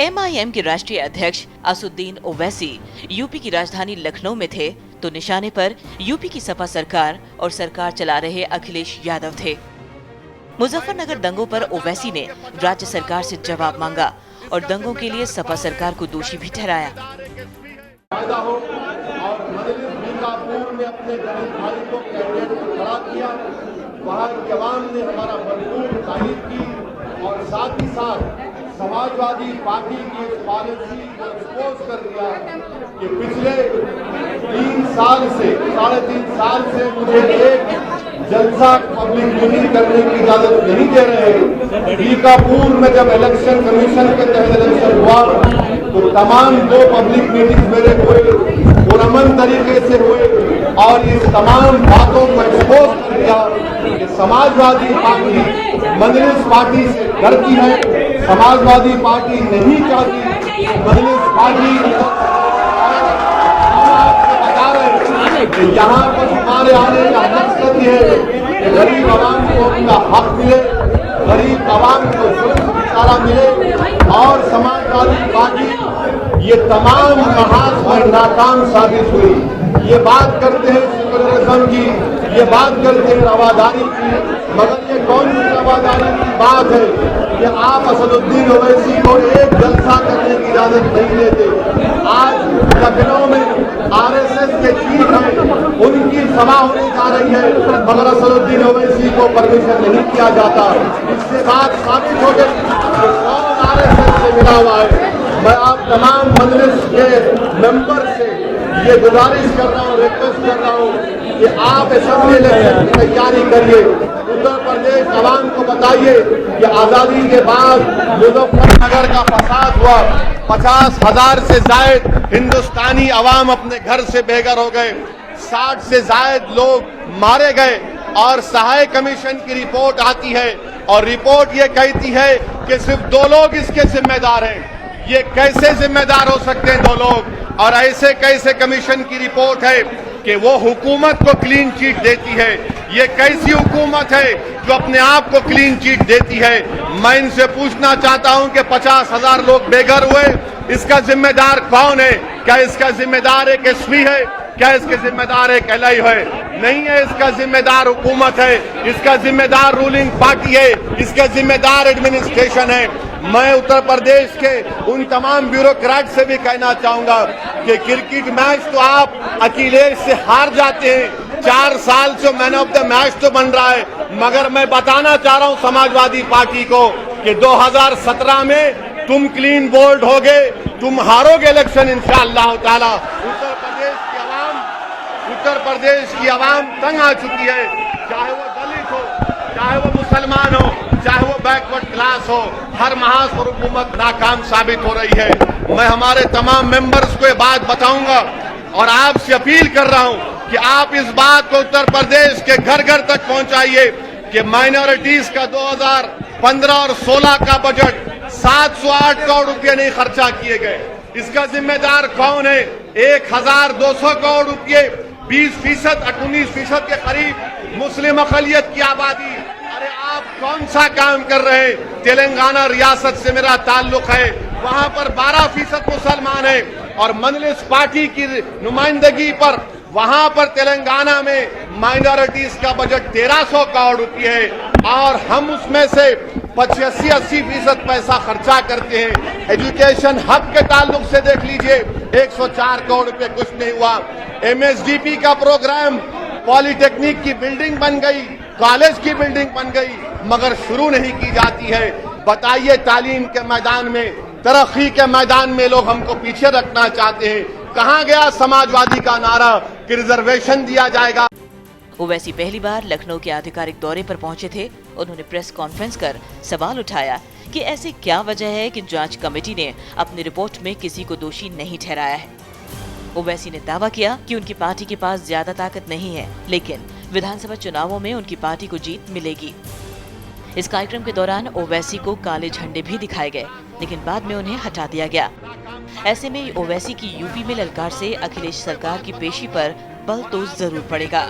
MIM के राष्ट्रीय अध्यक्ष असदुद्दीन ओवैसी यूपी की राजधानी लखनऊ में थे तो निशाने पर यूपी की सपा सरकार और सरकार चला रहे अखिलेश यादव थे। मुजफ्फरनगर दंगों पर ओवैसी ने राज्य सरकार से जवाब मांगा और दंगों के लिए सपा सरकार को दोषी भी ठहराया। वहाँ की आवाम ने हमारा भरपूर तारीफ की और साथ ही साथ समाजवादी पार्टी की इस पॉलिसी को एक्सपोज कर दिया कि पिछले 3 साल से 3.5 साल से मुझे एक जलसा पब्लिक मीटिंग करने की इजाजत नहीं दे रहे। बीकापुर में जब इलेक्शन कमीशन के तहत इलेक्शन हुआ तो तमाम 2 पब्लिक मीटिंग मेरे हुए पुरअमन तरीके से हुए और इस तमाम बातों को एक्सपोज कर दिया कि समाजवादी पार्टी मजलिस पार्टी से डरती है, समाजवादी पार्टी नहीं चाहती, मजलिस पार्टी बता रहे हैं कि यहाँ पर हमारे आने का मकसद ये है कि गरीब आवाम को अपना हक मिले, गरीब आवाम को छुटकारा मिले और समाजवादी पार्टी ये तमाम महाज और नाकाम साबित हुई। ये बात करते हैं सेकुलरिज्म की, ये बात करते हैं रवादारी की, मगर ये कौन सी रवादारी की बात है कि आप असदुद्दीन ओवैसी को एक जलसा करने की इजाजत नहीं देते। आज लखनऊ में आरएसएस के चीफ हैं, उनकी सभा होने जा रही है मगर असदुद्दीन ओवैसी को परमिशन नहीं किया जाता। इससे बात साबित हो गई कि कौन आरएसएस से मिला हुआ है। मैं आप तमाम मजलिस के मेंबर से ये गुजारिश कर रहा हूँ, रिक्वेस्ट कर रहा हूँ कि आप असेंबली इलेक्शन की तैयारी करिए। उत्तर प्रदेश आवाम को बताइए कि आजादी के बाद मुजफ्फरनगर का फसाद हुआ, 50,000 से जायद हिंदुस्तानी आवाम अपने घर से बेघर हो गए, 60 से जायद लोग मारे गए और सहाय कमीशन की रिपोर्ट आती है और रिपोर्ट ये कहती है कि सिर्फ 2 लोग इसके जिम्मेदार हैं। ये कैसे जिम्मेदार हो सकते हैं 2 लोग? और ऐसे कैसे कमीशन की रिपोर्ट है कि वो हुकूमत को क्लीन चिट देती है? ये कैसी हुकूमत है जो अपने आप को क्लीन चिट देती है? मैं इनसे पूछना चाहता हूं कि 50,000 लोग बेघर हुए, इसका जिम्मेदार कौन है? क्या इसका जिम्मेदार एक एसपी है? क्या इसके जिम्मेदार एक एलआई है? नहीं है, इसका जिम्मेदार हुकूमत है, इसका जिम्मेदार रूलिंग पार्टी है, इसका जिम्मेदार एडमिनिस्ट्रेशन है। मैं उत्तर प्रदेश के उन तमाम ब्यूरोक्रेट से भी कहना चाहूंगा कि क्रिकेट मैच तो आप अखिलेश से हार जाते हैं, 4 साल से मैन ऑफ द मैच तो बन रहा है, मगर मैं बताना चाह रहा हूं समाजवादी पार्टी को कि 2017 में तुम क्लीन बोल्ड होगे, तुम हारोगे इलेक्शन इंशाअल्लाह ताला। उत्तर प्रदेश की आवाम तंग आ चुकी है, चाहे वो दलित हो, चाहे वो मुसलमान हो, चाहे वो बैकवर्ड क्लास हो, हर महाज पर हुकूमत नाकाम साबित हो रही है। मैं हमारे तमाम मेंबर्स को ये बात बताऊंगा और आपसे अपील कर रहा हूं कि आप इस बात को उत्तर प्रदेश के घर घर तक पहुंचाइए कि माइनॉरिटीज का 2015 और 16 का बजट 708 करोड़ रुपये नहीं खर्चा किए गए। इसका जिम्मेदार कौन है? 1200 करोड़ रुपये, 20%, 19% के करीब मुस्लिम अक़लियत की आबादी। अरे आप कौन सा काम कर रहे हैं? तेलंगाना रियासत से मेरा ताल्लुक है, वहां पर 12% मुसलमान है और मजलिस पार्टी की नुमाइंदगी पर वहां पर तेलंगाना में माइनॉरिटीज का बजट 1300 करोड़ रुपये है और हम उसमें से 85-80% पैसा खर्चा करते हैं। एजुकेशन हब के ताल्लुक से देख लीजिए, 104 करोड़ रुपये कुछ नहीं हुआ। एमएसडीपी का प्रोग्राम, पॉलिटेक्निक की बिल्डिंग बन गई, कॉलेज की बिल्डिंग बन गई, मगर शुरू नहीं की जाती है। बताइए, तालीम के मैदान में, तरक्की के मैदान में लोग हमको पीछे रखना चाहते हैं। कहां गया समाजवादी का नारा कि रिजर्वेशन दिया जाएगा? ओवैसी पहली बार लखनऊ के आधिकारिक दौरे पर पहुंचे थे। उन्होंने प्रेस कॉन्फ्रेंस कर सवाल उठाया कि ऐसी क्या वजह है कि जांच कमेटी ने अपनी रिपोर्ट में किसी को दोषी नहीं ठहराया है। ओवैसी ने दावा किया कि उनकी पार्टी के पास ज्यादा ताकत नहीं है, लेकिन विधानसभा चुनावों में उनकी पार्टी को जीत मिलेगी। इस कार्यक्रम के दौरान ओवैसी को काले झंडे भी दिखाए गए, लेकिन बाद में उन्हें हटा दिया गया। ऐसे में ओवैसी की यूपी में ललकार से अखिलेश सरकार की पेशी पर बल तो जरूर पड़ेगा।